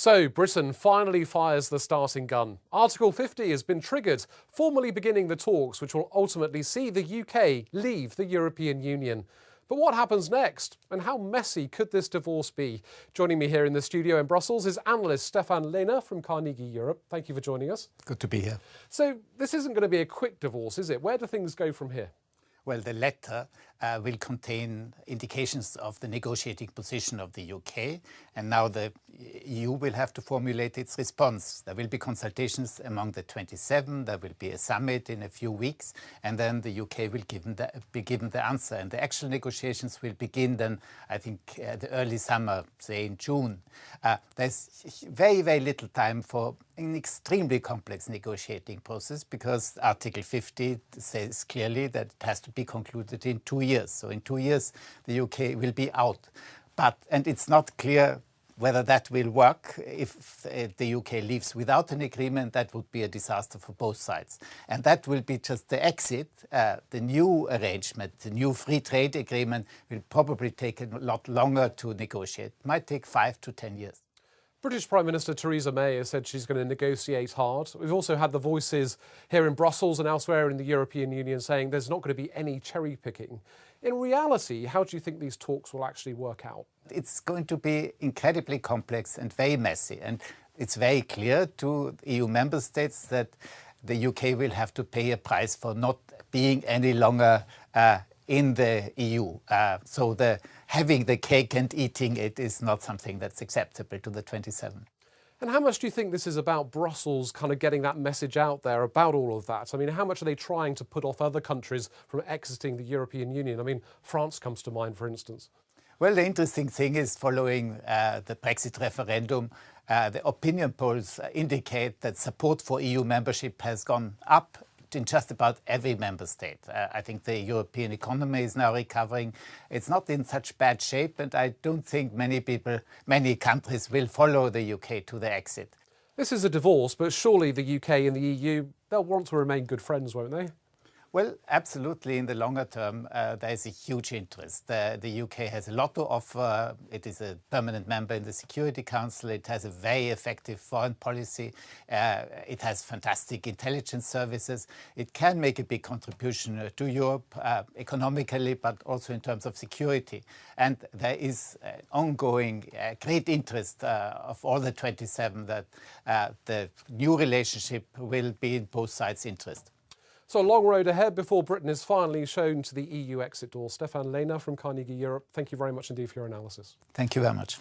So, Britain finally fires the starting gun. Article 50 has been triggered, formally beginning the talks which will ultimately see the UK leave the European Union. But what happens next? And how messy could this divorce be? Joining me here in the studio in Brussels is analyst Stefan Lehne from Carnegie Europe. Thank you for joining us. Good to be here. So, this isn't going to be a quick divorce, is it? Where do things go from here? Well, the letter will contain indications of the negotiating position of the UK, and now the EU will have to formulate its response. There will be consultations among the 27, there will be a summit in a few weeks, and then the UK will be given the answer. And the actual negotiations will begin then, I think, the early summer, say in June. There's very, very little time for an extremely complex negotiating process because Article 50 says clearly that it has to be concluded in 2 years. So in 2 years, the UK will be out. And it's not clear whether that will work. If the UK leaves without an agreement, that would be a disaster for both sides. And that will be just the exit. The new arrangement, the new free trade agreement will probably take a lot longer to negotiate. It might take 5 to 10 years. British Prime Minister Theresa May has said she's going to negotiate hard. We've also had the voices here in Brussels and elsewhere in the European Union saying there's not going to be any cherry picking. In reality, how do you think these talks will actually work out? It's going to be incredibly complex and very messy. And it's very clear to EU member states that the UK will have to pay a price for not being any longer in the EU. So having the cake and eating it is not something that's acceptable to the 27. And how much do you think this is about Brussels kind of getting that message out there about all of that? I mean, how much are they trying to put off other countries from exiting the European Union? I mean, France comes to mind, for instance. Well, the interesting thing is following the Brexit referendum, the opinion polls indicate that support for EU membership has gone up in just about every member state. I think the European economy is now recovering. It's not in such bad shape, and I don't think many countries will follow the UK to the exit. This is a divorce, but surely the UK and the EU, they'll want to remain good friends, won't they? Well, absolutely. In the longer term, there is a huge interest. The UK has a lot to offer. It is a permanent member in the Security Council. It has a very effective foreign policy. It has fantastic intelligence services. It can make a big contribution to Europe economically, but also in terms of security. And there is ongoing great interest of all the 27 that the new relationship will be in both sides' interest. So a long road ahead before Britain is finally shown to the EU exit door. Stefan Lehne from Carnegie Europe, thank you very much indeed for your analysis. Thank you very much.